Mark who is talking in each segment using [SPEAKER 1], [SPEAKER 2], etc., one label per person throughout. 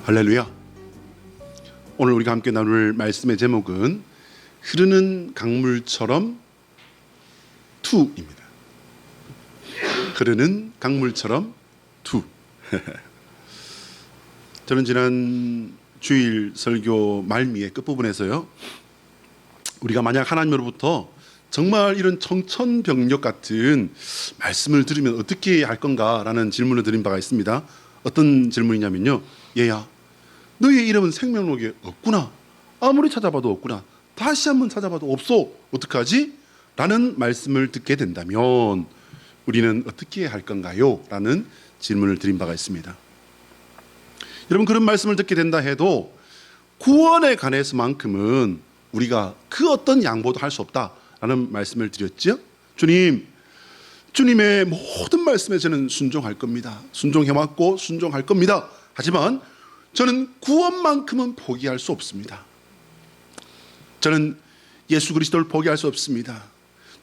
[SPEAKER 1] 할렐루야. 오늘 우리가 함께 나눌 말씀의 제목은 흐르는 강물처럼 2입니다. 흐르는 강물처럼 2. 저는 지난 주일 설교 말미의 끝부분에서요, 우리가 만약 하나님으로부터 정말 이런 청천벽력 같은 말씀을 들으면 어떻게 할 건가라는 질문을 드린 바가 있습니다. 어떤 질문이냐면요, 얘야, 너의 이름은 생명록에 없구나. 아무리 찾아봐도 없구나. 다시 한번 찾아봐도 없어. 어떡하지? 라는 말씀을 듣게 된다면 우리는 어떻게 할 건가요? 라는 질문을 드린 바가 있습니다. 여러분, 그런 말씀을 듣게 된다 해도 구원에 관해서만큼은 우리가 그 어떤 양보도 할 수 없다라는 말씀을 드렸죠. 주님의 모든 말씀에 저는 순종할 겁니다. 순종해왔고 순종할 겁니다. 하지만 저는 구원만큼은 포기할 수 없습니다. 저는 예수 그리스도를 포기할 수 없습니다.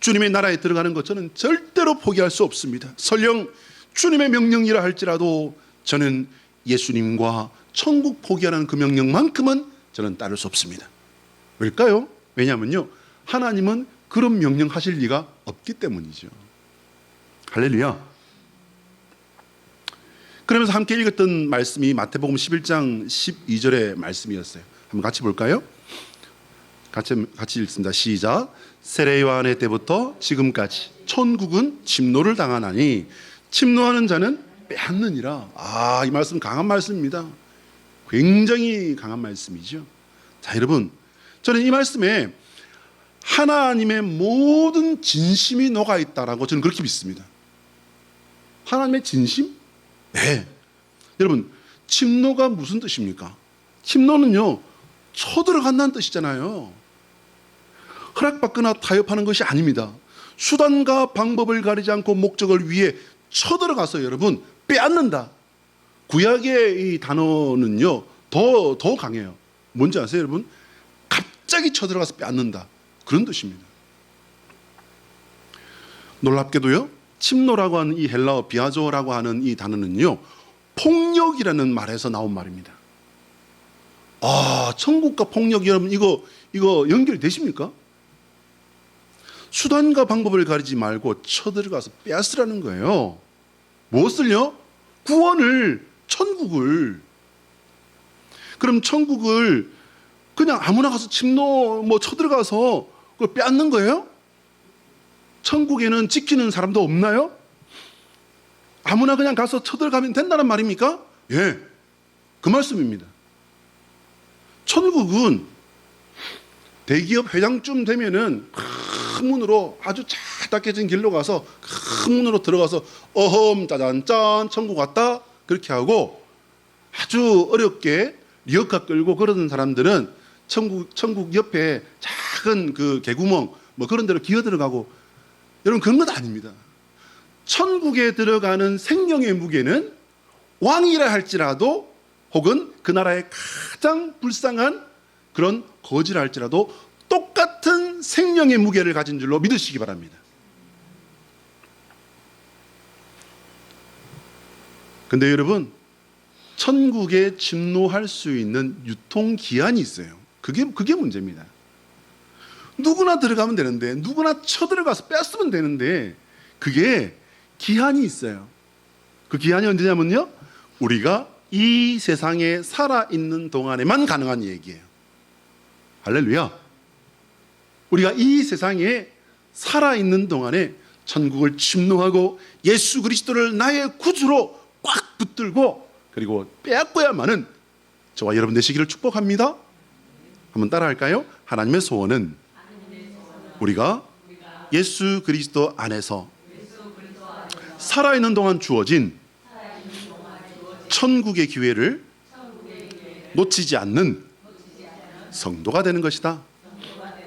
[SPEAKER 1] 주님의 나라에 들어가는 것 저는 절대로 포기할 수 없습니다. 설령 주님의 명령이라 할지라도 저는 예수님과 천국 포기하는 그 명령만큼은 저는 따를 수 없습니다. 왜일까요? 왜냐하면요, 하나님은 그런 명령 하실 리가 없기 때문이죠. 할렐루야. 그러면서 함께 읽었던 말씀이 마태복음 11장 12절의 말씀이었어요. 한번 같이 볼까요? 같이 읽습니다. 시작. 세례 요한의 때부터 지금까지 천국은 침노를 당하나니 침노하는 자는 빼앗느니라. 이 말씀 강한 말씀입니다. 굉장히 강한 말씀이죠. 자, 여러분, 저는 이 말씀에 하나님의 모든 진심이 녹아 있다라고 저는 그렇게 믿습니다. 하나님의 진심? 네. 여러분, 침노가 무슨 뜻입니까? 침노는요, 쳐들어간다는 뜻이잖아요. 허락받거나 타협하는 것이 아닙니다. 수단과 방법을 가리지 않고 목적을 위해 쳐들어가서 여러분 빼앗는다. 구약의 이 단어는요, 더 강해요. 뭔지 아세요, 여러분? 갑자기 쳐들어가서 빼앗는다. 그런 뜻입니다. 놀랍게도요, 침노라고 하는 이 헬라어 비아조라고 하는 이 단어는요, 폭력이라는 말에서 나온 말입니다. 천국과 폭력, 여러분 이거 연결되십니까? 수단과 방법을 가리지 말고 쳐들어가서 빼앗으라는 거예요. 무엇을요? 구원을, 천국을. 그럼 천국을 그냥 아무나 가서 쳐들어가서 그걸 빼앗는 거예요? 천국에는 지키는 사람도 없나요? 아무나 그냥 가서 쳐들어가면 된다는 말입니까? 예, 그 말씀입니다. 천국은 대기업 회장쯤 되면은 큰 문으로, 아주 작게 길로 가서 큰 문으로 들어가서 어험 짜잔짠 천국 왔다 그렇게 하고, 아주 어렵게 리어카 끌고 그러는 사람들은 천국 옆에 작은 그 개구멍 그런 데로 기어 들어가고, 여러분 그런 건 아닙니다. 천국에 들어가는 생명의 무게는 왕이라 할지라도, 혹은 그 나라의 가장 불쌍한 그런 거지라 할지라도 똑같은 생명의 무게를 가진 줄로 믿으시기 바랍니다. 근데 여러분, 천국에 침노할 수 있는 유통기한이 있어요. 그게 문제입니다. 누구나 들어가면 되는데, 누구나 쳐들어가서 뺐으면 되는데, 그게 기한이 있어요. 그 기한이 언제냐면요, 우리가 이 세상에 살아있는 동안에만 가능한 얘기예요. 할렐루야. 우리가 이 세상에 살아있는 동안에 천국을 침노하고 예수 그리스도를 나의 구주로 꽉 붙들고 그리고 빼앗고야만은 저와 여러분 되시기를 축복합니다. 한번 따라할까요? 하나님의 소원은 우리가 예수 그리스도 안에서 살아있는 동안 주어진 천국의 기회를 놓치지 않는 성도가 되는 것이다.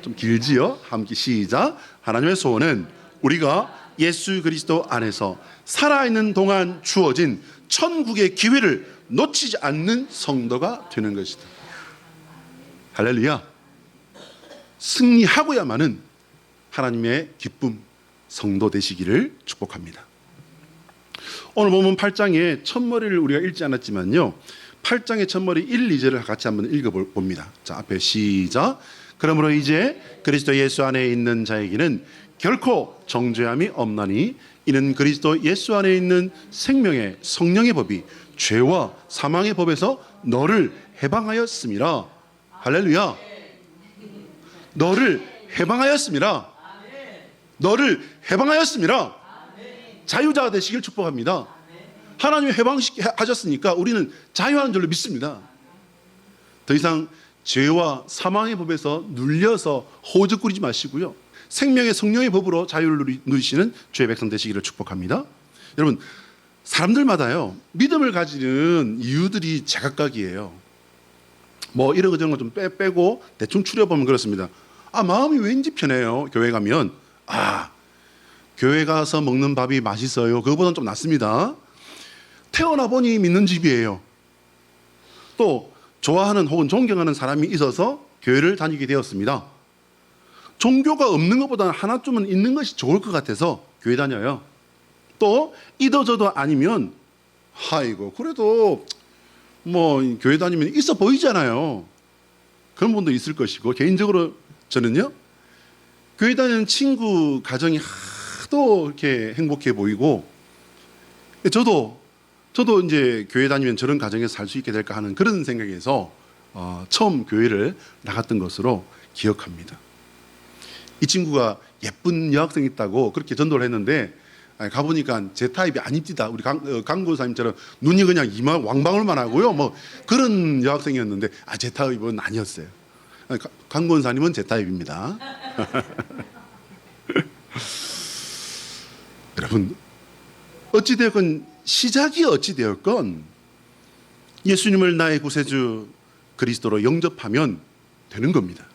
[SPEAKER 1] 좀 길지요? 함께 시작. 하나님의 소원은 우리가 예수 그리스도 안에서 살아있는 동안 주어진 천국의 기회를 놓치지 않는 성도가 되는 것이다. 할렐루야. 승리하고야만은 하나님의 기쁨, 성도 되시기를 축복합니다. 오늘 보면 8장에 첫머리를 우리가 읽지 않았지만요, 8장의 첫머리 1, 2절을 같이 한번 읽어봅니다. 자, 앞에 시작. 그러므로 이제 그리스도 예수 안에 있는 자에게는 결코 정죄함이 없나니 이는 그리스도 예수 안에 있는 생명의 성령의 법이 죄와 사망의 법에서 너를 해방하였음이라. 할렐루야. 너를 해방하였음이라. 너를 해방하였음이라. 자유자가 되시길 축복합니다. 하나님이 해방하셨으니까 우리는 자유하는 줄로 믿습니다. 더 이상 죄와 사망의 법에서 눌려서 호적거리지 마시고요, 생명의 성령의 법으로 자유를 누리시는 주의 백성 되시기를 축복합니다. 여러분, 사람들마다요 믿음을 가지는 이유들이 제각각이에요. 뭐 이런 거 저런 거 좀 빼고 대충 추려보면 그렇습니다. 마음이 왠지 편해요. 교회 가면 교회 가서 먹는 밥이 맛있어요. 그거보다는 좀 낫습니다. 태어나 보니 믿는 집이에요. 또 좋아하는 혹은 존경하는 사람이 있어서 교회를 다니게 되었습니다. 종교가 없는 것보다는 하나쯤은 있는 것이 좋을 것 같아서 교회 다녀요. 또 이도저도 아니면 아이고 그래도 뭐 교회 다니면 있어 보이잖아요. 그런 분도 있을 것이고, 개인적으로 저는요 교회 다니는 친구 가정이 하도 이렇게 행복해 보이고, 저도 이제 교회 다니면 저런 가정에서 살 수 있게 될까 하는 그런 생각에서 처음 교회를 나갔던 것으로 기억합니다. 이 친구가 예쁜 여학생이 있다고 그렇게 전도를 했는데 가보니까 제 타입이 아닙니다. 우리 강 권사님처럼 눈이 그냥 이마 왕방울만 하고요, 뭐 그런 여학생이었는데 제 타입은 아니었어요. 강 권사님은 제 타입입니다. 여러분, 어찌되었건 시작이 어찌되었건 예수님을 나의 구세주 그리스도로 영접하면 되는 겁니다.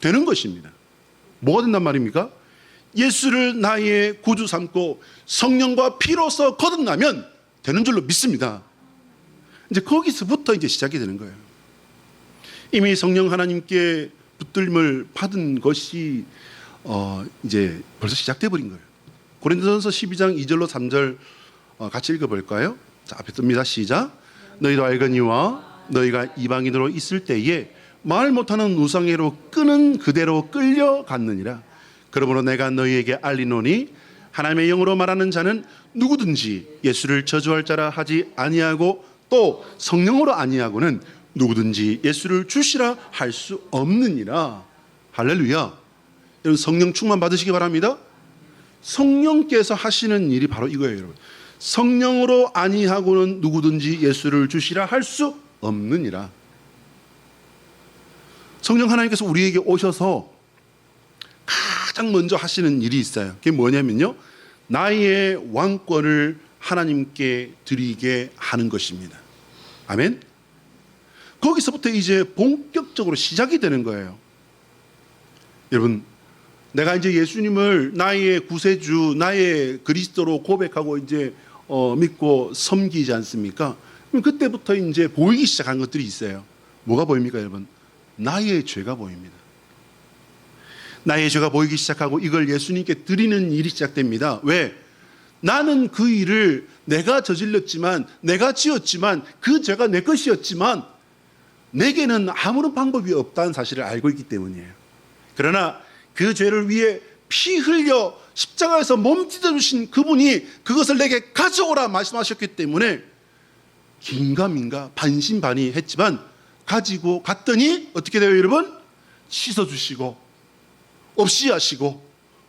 [SPEAKER 1] 되는 것입니다. 뭐가 된단 말입니까? 예수를 나의 구주 삼고 성령과 피로서 거듭나면 되는 줄로 믿습니다. 이제 거기서부터 이제 시작이 되는 거예요. 이미 성령 하나님께 붙들림을 받은 것이 이제 벌써 시작돼 버린 거예요. 고린도전서 12장 2절로 3절 같이 읽어볼까요? 자, 앞에 뜹니다. 시작. 너희도 알거니와 너희가 이방인으로 있을 때에 말 못하는 우상회로 끄는 그대로 끌려갔느니라. 그러므로 내가 너희에게 알리노니 하나님의 영으로 말하는 자는 누구든지 예수를 저주할 자라 하지 아니하고 또 성령으로 아니하고는 누구든지 예수를 주시라 할 수 없느니라. 할렐루야. 여러분, 성령 충만 받으시기 바랍니다. 성령께서 하시는 일이 바로 이거예요, 여러분. 성령으로 아니하고는 누구든지 예수를 주시라 할 수 없느니라. 성령 하나님께서 우리에게 오셔서 가장 먼저 하시는 일이 있어요. 그게 뭐냐면요, 나의 왕권을 하나님께 드리게 하는 것입니다. 아멘. 거기서부터 이제 본격적으로 시작이 되는 거예요. 여러분, 내가 이제 예수님을 나의 구세주, 나의 그리스도로 고백하고 이제 믿고 섬기지 않습니까? 그럼 그때부터 이제 보이기 시작한 것들이 있어요. 뭐가 보입니까, 여러분? 나의 죄가 보입니다. 나의 죄가 보이기 시작하고 이걸 예수님께 드리는 일이 시작됩니다. 왜? 나는 그 일을 내가 저질렀지만, 내가 지었지만, 그 죄가 내 것이었지만 내게는 아무런 방법이 없다는 사실을 알고 있기 때문이에요. 그러나 그 죄를 위해 피 흘려 십자가에서 몸 찢어주신 그분이 그것을 내게 가져오라 말씀하셨기 때문에 긴가민가 반신반의했지만 가지고 갔더니 어떻게 돼요, 여러분? 씻어주시고 없이 하시고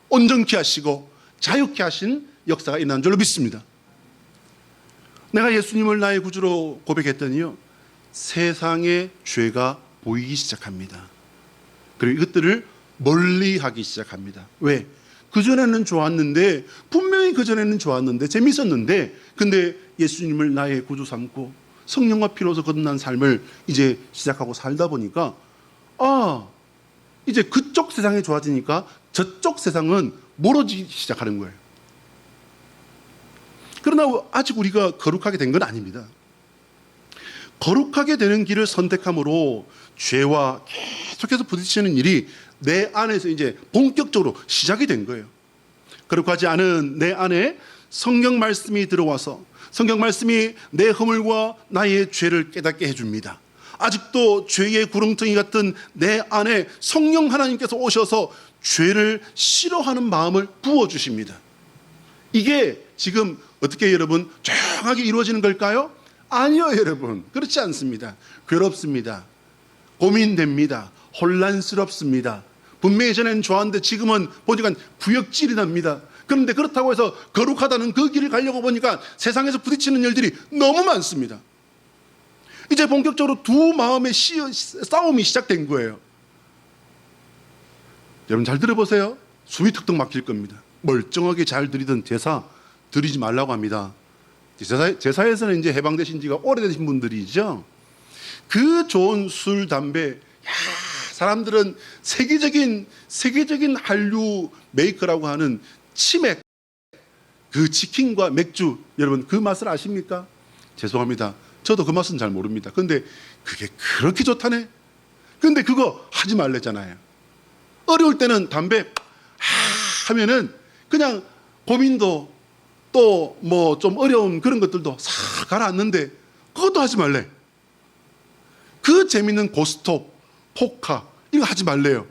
[SPEAKER 1] 온전케 하시고 자유케 하신 역사가 일어난 줄로 믿습니다. 내가 예수님을 나의 구주로 고백했더니요, 세상의 죄가 보이기 시작합니다. 그리고 이것들을 멀리하기 시작합니다. 왜? 그전에는 좋았는데, 분명히 그전에는 좋았는데 재밌었는데, 근데 예수님을 나의 구주 삼고 성령과 피로서 거듭난 삶을 이제 시작하고 살다 보니까 이제 그쪽 세상이 좋아지니까 저쪽 세상은 멀어지기 시작하는 거예요. 그러나 아직 우리가 거룩하게 된 건 아닙니다. 거룩하게 되는 길을 선택함으로 죄와 계속해서 부딪히는 일이 내 안에서 이제 본격적으로 시작이 된 거예요. 거룩하지 않은 내 안에 성경 말씀이 들어와서 성경 말씀이 내 허물과 나의 죄를 깨닫게 해줍니다. 아직도 죄의 구렁텅이 같은 내 안에 성령 하나님께서 오셔서 죄를 싫어하는 마음을 부어주십니다. 이게 지금 어떻게 여러분 조용하게 이루어지는 걸까요? 아니요, 여러분. 그렇지 않습니다. 괴롭습니다. 고민됩니다. 혼란스럽습니다. 분명히 전에는 좋았는데 지금은 보니까 구역질이 납니다. 그런데 그렇다고 해서 거룩하다는 그 길을 가려고 보니까 세상에서 부딪히는 일들이 너무 많습니다. 이제 본격적으로 두 마음의 싸움이 시작된 거예요. 여러분 잘 들어보세요. 숨이 턱턱 막힐 겁니다. 멀쩡하게 잘 드리던 제사 드리지 말라고 합니다. 제사에서는 이제 해방되신 지가 오래되신 분들이죠. 그 좋은 술, 담배, 사람들은 세계적인 한류 메이커라고 하는 치맥, 그 치킨과 맥주, 여러분 그 맛을 아십니까? 죄송합니다. 저도 그 맛은 잘 모릅니다. 근데 그게 그렇게 좋다네? 근데 그거 하지 말랬잖아요. 어려울 때는 담배 하면은 그냥 고민도 또 뭐 좀 어려운 그런 것들도 싹 가라앉는데 그것도 하지 말래. 그 재밌는 고스톱, 포카 이거 하지 말래요.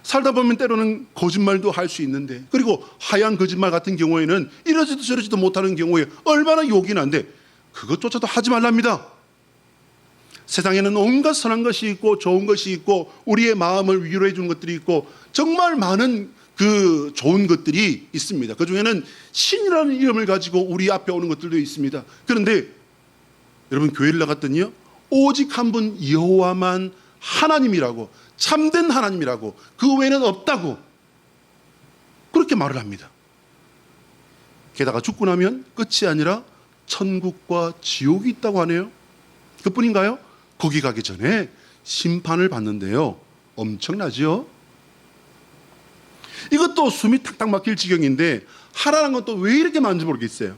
[SPEAKER 1] 살다 보면 때로는 거짓말도 할 수 있는데, 그리고 하얀 거짓말 같은 경우에는 이러지도 저러지도 못하는 경우에 얼마나 욕이 난데 그것조차도 하지 말랍니다. 세상에는 온갖 선한 것이 있고 좋은 것이 있고 우리의 마음을 위로해 주는 것들이 있고 정말 많은 그 좋은 것들이 있습니다. 그 중에는 신이라는 이름을 가지고 우리 앞에 오는 것들도 있습니다. 그런데 여러분 교회를 나갔더니요, 오직 한 분 여호와만 하나님이라고, 참된 하나님이라고, 그 외에는 없다고 그렇게 말을 합니다. 게다가 죽고 나면 끝이 아니라 천국과 지옥이 있다고 하네요. 그뿐인가요? 거기 가기 전에 심판을 받는데요, 엄청나죠? 이것도 숨이 탁탁 막힐 지경인데 하라는 건 또 왜 이렇게 많은지 모르겠어요.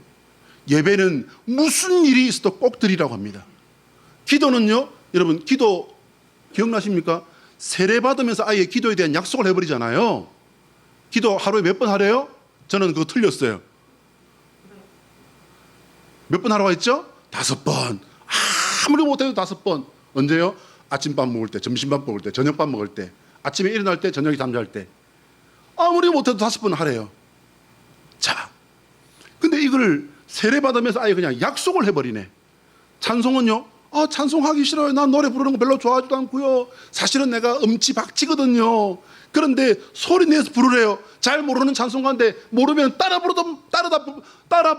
[SPEAKER 1] 예배는 무슨 일이 있어도 꼭 드리라고 합니다. 기도는요, 여러분 기도 기억나십니까? 세례 받으면서 아예 기도에 대한 약속을 해버리잖아요. 기도 하루에 몇 번 하래요? 저는 그거 틀렸어요. 몇 번 하라고 했죠? 5번. 아무리 못해도 5번. 언제요? 아침밥 먹을 때, 점심밥 먹을 때, 저녁밥 먹을 때, 아침에 일어날 때, 저녁에 잠잘 때. 아무리 못해도 5번 하래요. 자, 근데 이걸 세례 받으면서 아예 그냥 약속을 해버리네. 찬송은요, 찬송하기 싫어요. 난 노래 부르는 거 별로 좋아하지도 않고요. 사실은 내가 음치박치거든요. 그런데 소리 내서 부르래요. 잘 모르는 찬송가인데 모르면 따라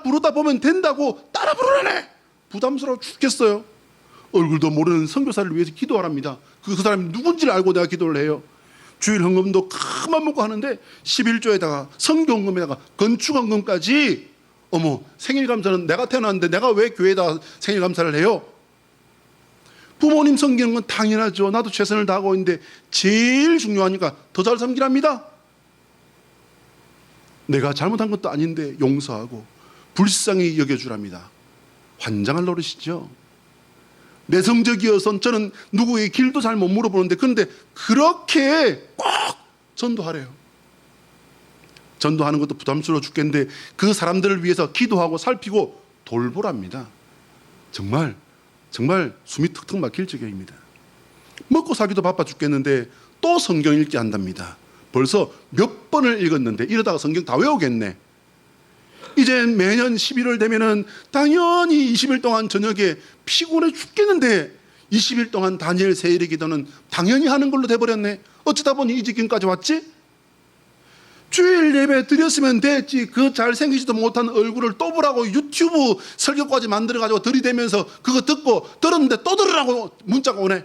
[SPEAKER 1] 부르다 보면 된다고 따라 부르라네. 부담스러워 죽겠어요. 얼굴도 모르는 선교사를 위해서 기도하랍니다. 그 사람이 누군지를 알고 내가 기도를 해요. 주일 헌금도 큰맘 먹고 하는데 11조에다가 성교헌금에다가 건축헌금까지. 어머, 생일감사는 내가 태어났는데 내가 왜 교회에다 생일감사를 해요? 부모님 섬기는 건 당연하죠. 나도 최선을 다하고 있는데 제일 중요하니까 더 잘 섬기랍니다. 내가 잘못한 것도 아닌데 용서하고 불쌍히 여겨주랍니다. 환장할 노릇이죠. 내성적이어서 저는 누구의 길도 잘 못 물어보는데, 그런데 그렇게 꼭 전도하래요. 전도하는 것도 부담스러워 죽겠는데 그 사람들을 위해서 기도하고 살피고 돌보랍니다. 정말 숨이 턱턱 막힐 지경입니다. 먹고 살기도 바빠 죽겠는데 또 성경 읽기 한답니다. 벌써 몇 번을 읽었는데 이러다가 성경 다 외우겠네. 이제 매년 11월 되면은 당연히 20일 동안 저녁에 피곤해 죽겠는데 20일 동안 다니엘 세일의 기도는 당연히 하는 걸로 돼버렸네. 어쩌다 보니 이 지경까지 왔지? 주일 예배 드렸으면 됐지. 그 잘생기지도 못한 얼굴을 또 보라고 유튜브 설교까지 만들어가지고 들이대면서 그거 듣고 들었는데 또 들으라고 문자가 오네.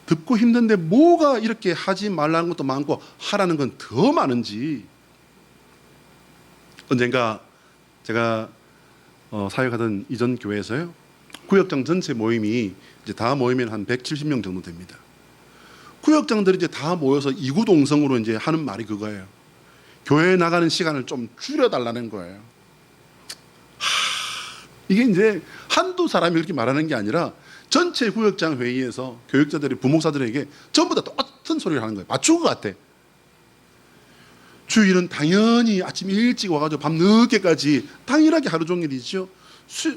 [SPEAKER 1] 듣고 힘든데 뭐가 이렇게 하지 말라는 것도 많고 하라는 건 더 많은지. 언젠가 제가 사역하던 이전 교회에서요, 구역장 전체 모임이 이제 다 모이면 한 170명 정도 됩니다. 구역장들이 이제 다 모여서 이구동성으로 이제 하는 말이 그거예요. 교회에 나가는 시간을 좀 줄여달라는 거예요. 이게 이제 한두 사람이 이렇게 말하는 게 아니라 전체 구역장 회의에서 교육자들이 부목사들에게 전부 다 똑같은 소리를 하는 거예요. 맞춘 것 같아. 주일은 당연히 아침 일찍 와가지고 밤 늦게까지 당연하게 하루 종일이죠.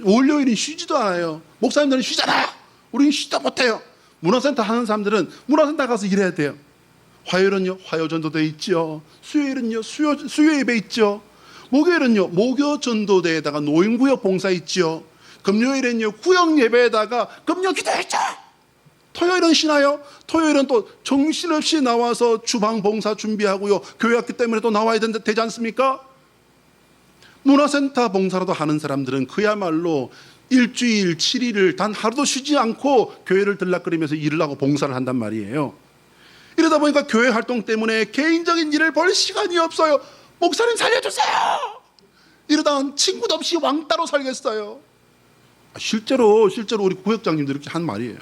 [SPEAKER 1] 월요일은 쉬지도 않아요. 목사님들은 쉬잖아. 우리는 쉬지도 못해요. 문화센터 하는 사람들은 문화센터 가서 일해야 돼요. 화요일은요, 화요전도대 있죠. 수요일은요, 수요 예배 있죠. 목요일은요, 목요전도대에다가 노인구역 봉사 있죠. 금요일은요, 구역 예배에다가 금요 기도 있죠. 토요일은 쉬나요? 토요일은 또 정신없이 나와서 주방 봉사 준비하고요. 교회 왔기 때문에 또 나와야 되지 않습니까? 문화센터 봉사라도 하는 사람들은 그야말로 일주일 7일을 단 하루도 쉬지 않고 교회를 들락거리면서 일을 하고 봉사를 한단 말이에요. 이러다 보니까 교회 활동 때문에 개인적인 일을 볼 시간이 없어요. 목사님 살려주세요. 이러다 친구도 없이 왕따로 살겠어요. 실제로 우리 구역장님들 이렇게 한 말이에요.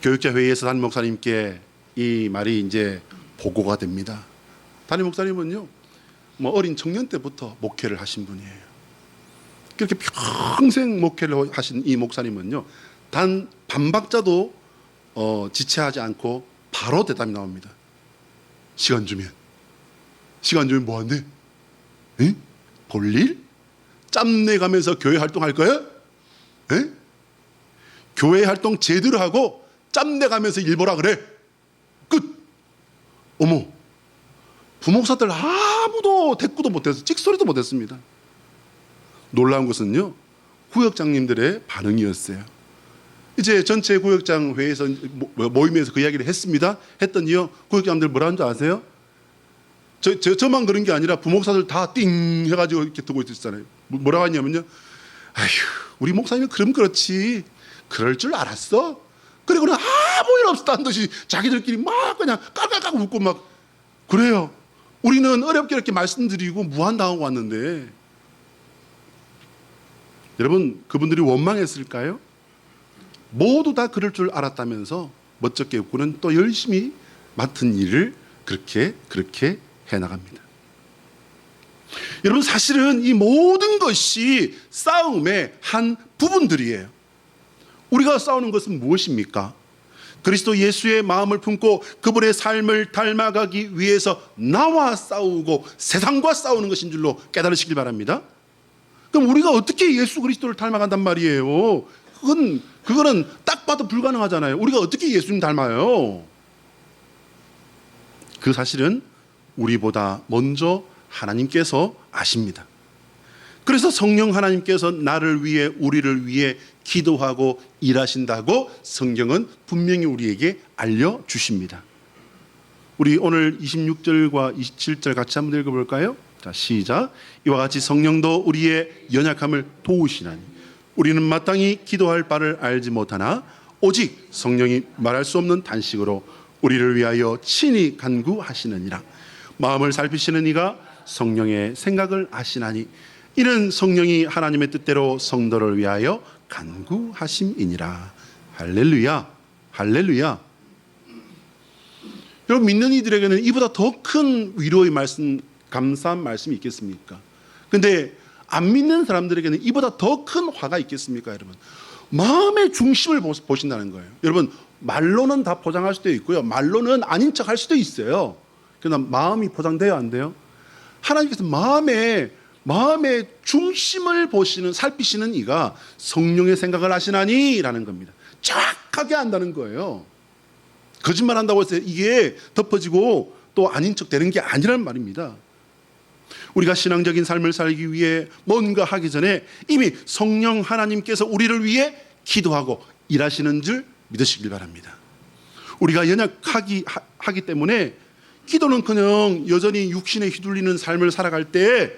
[SPEAKER 1] 교육자 회의에서 담임 목사님께 이 말이 이제 보고가 됩니다. 담임 목사님은요, 어린 청년 때부터 목회를 하신 분이에요. 그렇게 평생 목회를 하신 이 목사님은요, 단 반박자도 지체하지 않고 바로 대답이 나옵니다. 시간 주면 뭐 한대? 볼일? 짬내 가면서 교회 활동할 거야? 에? 교회 활동 제대로 하고 짬내 가면서 일 보라 그래. 끝. 어머, 부목사들 아무도 대꾸도 못해서 찍소리도 못했습니다. 놀라운 것은요, 구역장님들의 반응이었어요. 이제 전체 구역장 회의에서 모임에서 그 이야기를 했더니요, 구역장들 뭐라는 줄 아세요? 저만 그런 게 아니라 부목사들 다 띵 해가지고 이렇게 두고 있었잖아요. 뭐라고 하냐면요, 아휴, 우리 목사님은 그럼 그렇지, 그럴 줄 알았어. 그리고는 아무 일 없었다는 듯이 자기들끼리 막 그냥 깔깔깔 웃고 막 그래요. 우리는 어렵게 이렇게 말씀드리고 무한당하고 왔는데, 여러분, 그분들이 원망했을까요? 모두 다 그럴 줄 알았다면서 멋쩍게 웃고는 또 열심히 맡은 일을 그렇게 해나갑니다. 여러분, 사실은 이 모든 것이 싸움의 한 부분들이에요. 우리가 싸우는 것은 무엇입니까? 그리스도 예수의 마음을 품고 그분의 삶을 닮아가기 위해서 나와 싸우고 세상과 싸우는 것인 줄로 깨달으시길 바랍니다. 그럼 우리가 어떻게 예수 그리스도를 닮아간단 말이에요? 그거는 딱 봐도 불가능하잖아요. 우리가 어떻게 예수님 닮아요? 그 사실은 우리보다 먼저 하나님께서 아십니다. 그래서 성령 하나님께서 나를 위해, 우리를 위해 기도하고 일하신다고 성경은 분명히 우리에게 알려주십니다. 우리 오늘 26절과 27절 같이 한번 읽어볼까요? 자, 시작. 이와 같이 성령도 우리의 연약함을 도우시나니 우리는 마땅히 기도할 바를 알지 못하나 오직 성령이 말할 수 없는 단식으로 우리를 위하여 친히 간구하시느니라. 마음을 살피시는 이가 성령의 생각을 아시나니 이는 성령이 하나님의 뜻대로 성도를 위하여 간구하심이니라. 할렐루야, 할렐루야. 여러분, 믿는 이들에게는 이보다 더 큰 위로의 말씀, 감사한 말씀이 있겠습니까? 근데 안 믿는 사람들에게는 이보다 더 큰 화가 있겠습니까, 여러분? 마음의 중심을 보신다는 거예요. 여러분, 말로는 다 포장할 수도 있고요, 말로는 아닌 척 할 수도 있어요. 그러나 마음이 포장돼요, 안 돼요? 하나님께서 마음의 중심을 보시는, 살피시는 이가 성령의 생각을 하시나니 라는 겁니다. 정확하게 안다는 거예요. 거짓말한다고 해서 이게 덮어지고 또 아닌 척 되는 게 아니란 말입니다. 우리가 신앙적인 삶을 살기 위해 뭔가 하기 전에 이미 성령 하나님께서 우리를 위해 기도하고 일하시는 줄 믿으시길 바랍니다. 우리가 연약하기 때문에 기도는커녕 여전히 육신에 휘둘리는 삶을 살아갈 때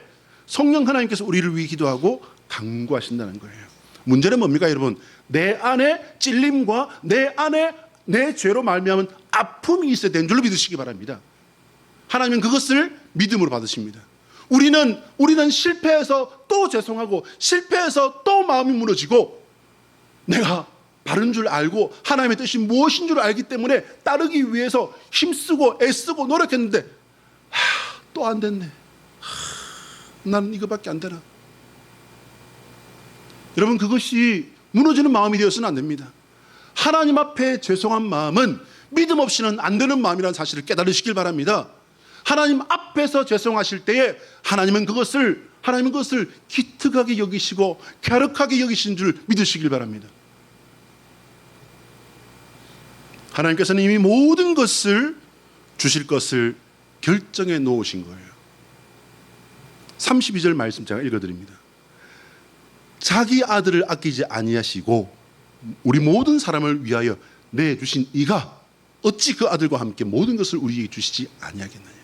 [SPEAKER 1] 성령 하나님께서 우리를 위해 기도하고 간구하신다는 거예요. 문제는 뭡니까, 여러분? 내 안에 찔림과 내 안에 내 죄로 말미암은 아픔이 있어야 되는 줄로 믿으시기 바랍니다. 하나님은 그것을 믿음으로 받으십니다. 우리는 실패해서 또 죄송하고 실패해서 또 마음이 무너지고 내가 바른 줄 알고 하나님의 뜻이 무엇인 줄 알기 때문에 따르기 위해서 힘쓰고 애쓰고 노력했는데 또 안 됐네. 나는 이거밖에 안 되나. 여러분, 그것이 무너지는 마음이 되어서는 안 됩니다. 하나님 앞에 죄송한 마음은 믿음 없이는 안 되는 마음이라는 사실을 깨달으시길 바랍니다. 하나님 앞에서 죄송하실 때에 하나님은 그것을 기특하게 여기시고 갸륵하게 여기신 줄 믿으시길 바랍니다. 하나님께서는 이미 모든 것을 주실 것을 결정해 놓으신 거예요. 32절 말씀 제가 읽어드립니다. 자기 아들을 아끼지 아니하시고 우리 모든 사람을 위하여 내주신 이가 어찌 그 아들과 함께 모든 것을 우리에게 주시지 아니하겠느냐.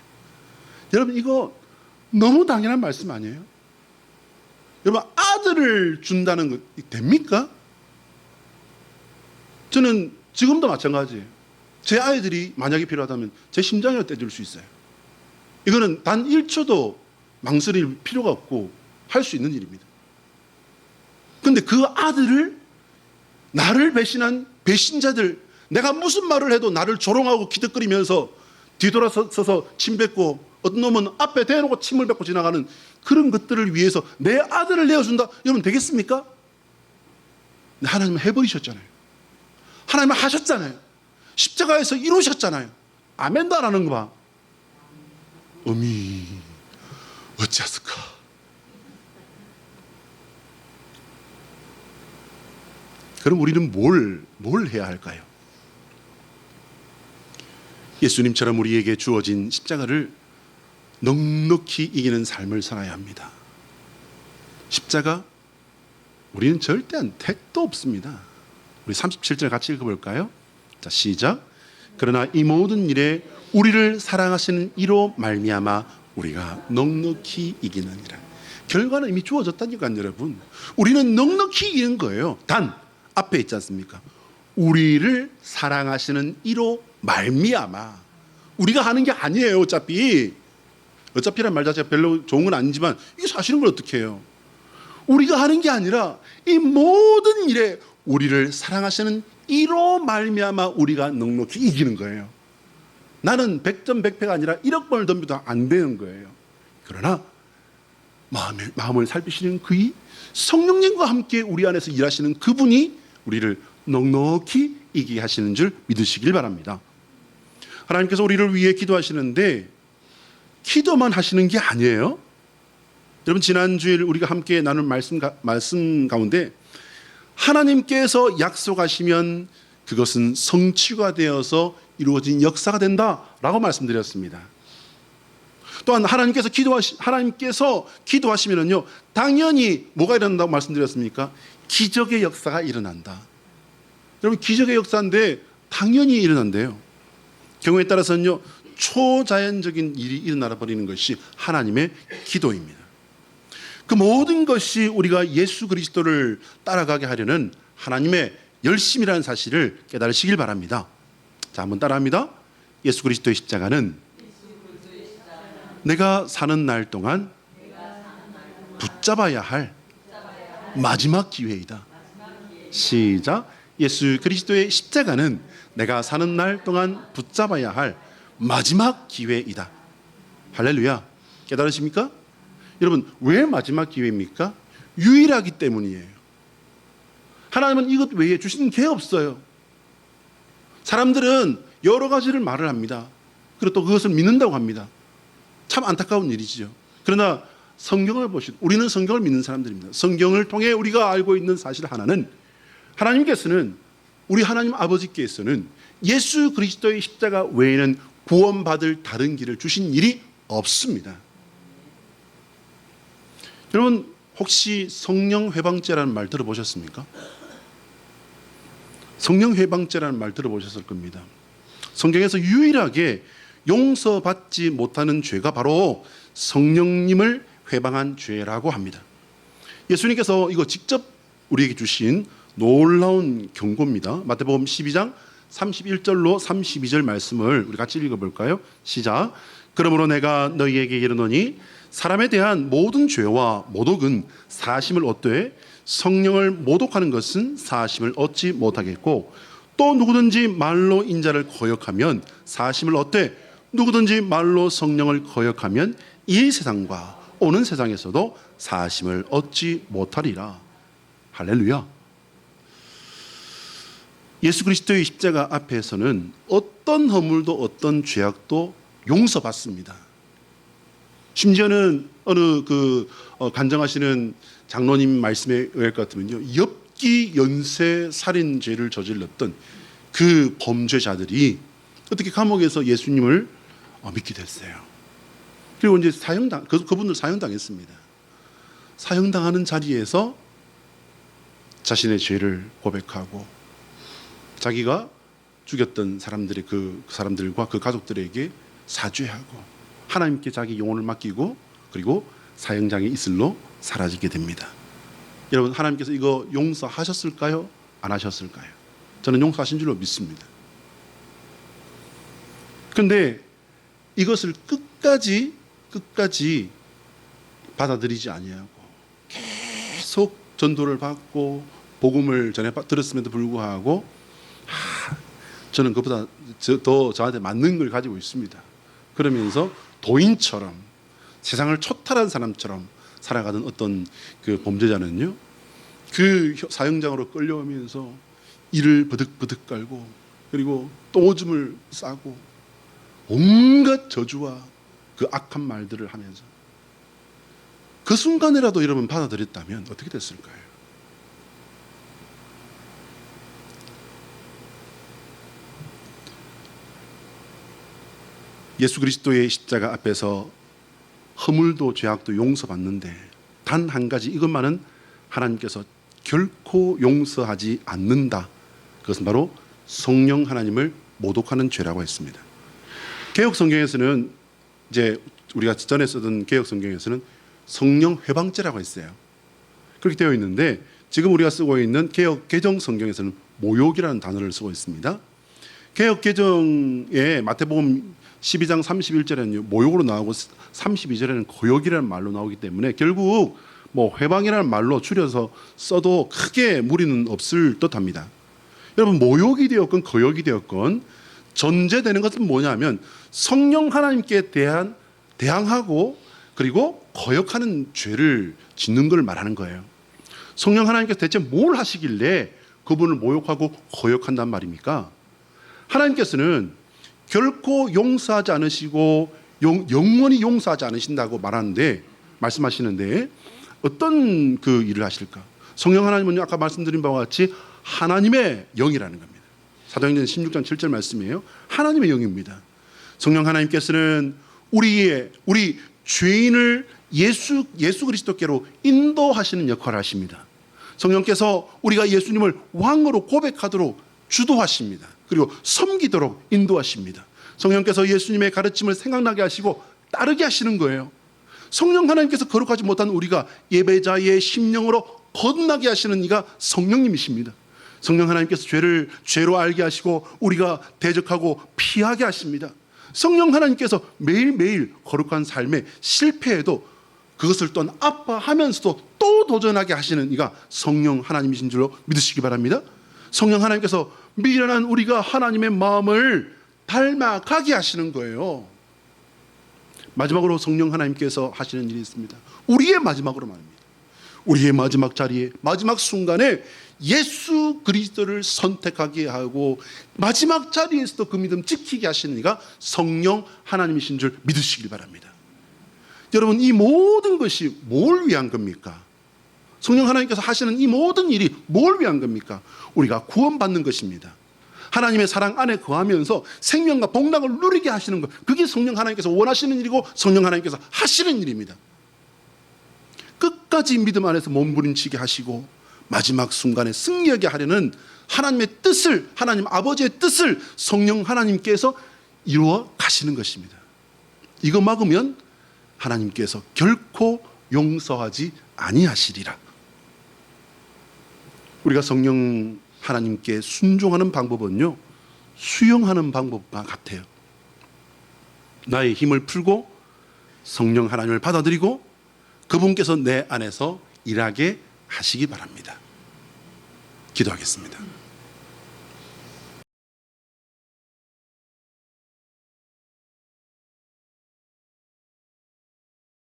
[SPEAKER 1] 여러분, 이거 너무 당연한 말씀 아니에요? 여러분, 아들을 준다는 거 됩니까? 저는 지금도 마찬가지예요. 제 아이들이 만약에 필요하다면 제 심장을 떼줄 수 있어요. 이거는 단 1초도 망설일 필요가 없고 할 수 있는 일입니다. 그런데 그 아들을 나를 배신한 배신자들, 내가 무슨 말을 해도 나를 조롱하고 기득거리면서 뒤돌아서서 침 뱉고 어떤 놈은 앞에 대놓고 침을 뱉고 지나가는 그런 것들을 위해서 내 아들을 내어준다. 여러분 되겠습니까? 하나님은 해버리셨잖아요. 하나님은 하셨잖아요. 십자가에서 이루셨잖아요. 아멘도 안 하는 거 봐. 어미 어찌하실까? 그럼 우리는 뭘 해야 할까요? 예수님처럼 우리에게 주어진 십자가를 넉넉히 이기는 삶을 살아야 합니다. 십자가 우리는 절대 택도 없습니다. 우리 37절 같이 읽어볼까요? 자, 시작. 그러나 이 모든 일에 우리를 사랑하시는 이로 말미암아 우리가 넉넉히 이기느니라. 결과는 이미 주어졌다니까요, 여러분. 우리는 넉넉히 이기는 거예요. 단 앞에 있지 않습니까? 우리를 사랑하시는 이로 말미암아. 우리가 하는 게 아니에요. 어차피란 말 자체가 별로 좋은 건 아니지만 이게 사실은 걸 어떻게 해요? 우리가 하는 게 아니라 이 모든 일에 우리를 사랑하시는 이로 말미암아 우리가 넉넉히 이기는 거예요. 나는 100점 100패가 아니라 1억 번을 덤벼도 안 되는 거예요. 그러나 마음을 살피시는 그이 성령님과 함께 우리 안에서 일하시는 그분이 우리를 넉넉히 이기게 하시는 줄 믿으시길 바랍니다. 하나님께서 우리를 위해 기도하시는데 기도만 하시는 게 아니에요. 여러분, 지난주일 우리가 함께 나눈 말씀 가운데 하나님께서 약속하시면 그것은 성취가 되어서 이루어진 역사가 된다라고 말씀드렸습니다. 또한 하나님께서 기도하시면은요, 당연히 뭐가 일어난다고 말씀드렸습니까? 기적의 역사가 일어난다. 여러분, 기적의 역사인데 당연히 일어난대요. 경우에 따라서는요, 초자연적인 일이 일어나 버리는 것이 하나님의 기도입니다. 그 모든 것이 우리가 예수 그리스도를 따라가게 하려는 하나님의 열심이라는 사실을 깨달으시길 바랍니다. 자, 한번 따라합니다. 예수 그리스도의 십자가는 내가 사는 날 동안 붙잡아야 할 마지막 기회이다. 시작. 예수 그리스도의 십자가는 내가 사는 날 동안 붙잡아야 할 마지막 기회이다. 할렐루야. 깨달으십니까? 여러분, 왜 마지막 기회입니까? 유일하기 때문이에요. 하나님은 이것 외에 주시는 게 없어요. 사람들은 여러 가지를 말을 합니다. 그리고 또 그것을 믿는다고 합니다. 참 안타까운 일이지요. 그러나 성경을 보시고, 우리는 성경을 믿는 사람들입니다. 성경을 통해 우리가 알고 있는 사실 하나는, 하나님께서는, 우리 하나님 아버지께서는 예수 그리스도의 십자가 외에는 구원받을 다른 길을 주신 일이 없습니다. 여러분, 혹시 성령 회방죄라는 말 들어보셨습니까? 성령 회방죄라는 말 들어보셨을 겁니다. 성경에서 유일하게 용서받지 못하는 죄가 바로 성령님을 회방한 죄라고 합니다. 예수님께서 이거 직접 우리에게 주신 놀라운 경고입니다. 마태복음 12장 31절로 32절 말씀을 우리 같이 읽어볼까요? 시작. 그러므로 내가 너희에게 이르노니 사람에 대한 모든 죄와 모독은 사심을 얻되 성령을 모독하는 것은 사심을 얻지 못하겠고, 또 누구든지 말로 인자를 거역하면 사심을 얻되 누구든지 말로 성령을 거역하면 이 세상과 오는 세상에서도 사심을 얻지 못하리라. 할렐루야. 예수 그리스도의 십자가 앞에서는 어떤 허물도 어떤 죄악도 용서받습니다. 심지어는 어느 간증하시는 장로님 말씀에 의할 것 같으면요, 엽기 연쇄 살인죄를 저질렀던 그 범죄자들이 어떻게 감옥에서 예수님을 믿게 됐어요. 그리고 이제 그분들 사형당했습니다. 사형당하는 자리에서 자신의 죄를 고백하고 자기가 죽였던 사람들의 그 사람들과 그 가족들에게 사죄하고 하나님께 자기 영혼을 맡기고 그리고 사형장의 이슬로 사라지게 됩니다. 여러분, 하나님께서 이거 용서하셨을까요? 안 하셨을까요? 저는 용서하신 줄로 믿습니다. 그런데 이것을 끝까지 받아들이지 아니하고 계속 전도를 받고 복음을 전해 들었음에도 불구하고 저는 그보다 더 저한테 맞는 걸 가지고 있습니다. 그러면서 도인처럼 세상을 초탈한 사람처럼 살아가던 어떤 그 범죄자는요, 그 사형장으로 끌려오면서 이를 버득버득 깔고 그리고 또 오줌을 싸고 온갖 저주와 그 악한 말들을 하면서 그 순간이라도 여러분 받아들였다면 어떻게 됐을까요? 예수 그리스도의 십자가 앞에서 허물도 죄악도 용서받는데 단 한 가지, 이것만은 하나님께서 결코 용서하지 않는다. 그것은 바로 성령 하나님을 모독하는 죄라고 했습니다. 개혁 성경에서는, 이제 우리가 전에 쓰던 개혁 성경에서는 성령 회방죄라고 했어요. 그렇게 되어 있는데 지금 우리가 쓰고 있는 개혁 개정 성경에서는 모욕이라는 단어를 쓰고 있습니다. 개혁 개정에 마태복음 12장 31절에는 모욕으로 나오고 32절에는 거역이라는 말로 나오기 때문에 결국 회방이라는 말로 줄여서 써도 크게 무리는 없을 듯합니다. 여러분, 모욕이 되었건 거역이 되었건 전제되는 것은 뭐냐면 성령 하나님께 대항하고 그리고 거역하는 죄를 짓는 걸 말하는 거예요. 성령 하나님께서 대체 뭘 하시길래 그분을 모욕하고 거역한단 말입니까? 하나님께서는 결코 용서하지 않으시고 영원히 용서하지 않으신다고 말씀하시는데 어떤 그 일을 하실까? 성령 하나님은 아까 말씀드린 바와 같이 하나님의 영이라는 겁니다. 사도행전 16장 7절 말씀이에요. 하나님의 영입니다. 성령 하나님께서는 우리 죄인을 예수 그리스도께로 인도하시는 역할을 하십니다. 성령께서 우리가 예수님을 왕으로 고백하도록 주도하십니다. 그리고 섬기도록 인도하십니다. 성령께서 예수님의 가르침을 생각나게 하시고 따르게 하시는 거예요. 성령 하나님께서 거룩하지 못한 우리가 예배자의 심령으로 거듭나게 하시는 이가 성령님이십니다. 성령 하나님께서 죄를 죄로 알게 하시고 우리가 대적하고 피하게 하십니다. 성령 하나님께서 매일매일 거룩한 삶에 실패해도 그것을 또 아파하면서도 또 도전하게 하시는 이가 성령 하나님이신 줄로 믿으시기 바랍니다. 성령 하나님께서 미련한 우리가 하나님의 마음을 닮아가게 하시는 거예요. 마지막으로 성령 하나님께서 하시는 일이 있습니다. 우리의 마지막으로 말입니다. 우리의 마지막 자리에, 마지막 순간에 예수 그리스도를 선택하게 하고 마지막 자리에서도 그 믿음 지키게 하시는 이가 성령 하나님이신 줄 믿으시길 바랍니다. 여러분, 이 모든 것이 뭘 위한 겁니까? 성령 하나님께서 하시는 이 모든 일이 뭘 위한 겁니까? 우리가 구원받는 것입니다. 하나님의 사랑 안에 거하면서 생명과 복락을 누리게 하시는 것, 그게 성령 하나님께서 원하시는 일이고 성령 하나님께서 하시는 일입니다. 끝까지 믿음 안에서 몸부림치게 하시고 마지막 순간에 승리하게 하려는 하나님의 뜻을, 하나님 아버지의 뜻을 성령 하나님께서 이루어 가시는 것입니다. 이거 막으면 하나님께서 결코 용서하지 아니하시리라. 우리가 성령 하나님께 순종하는 방법은요, 수용하는 방법과 같아요. 나의 힘을 풀고 성령 하나님을 받아들이고 그분께서 내 안에서 일하게 하시기 바랍니다. 기도하겠습니다.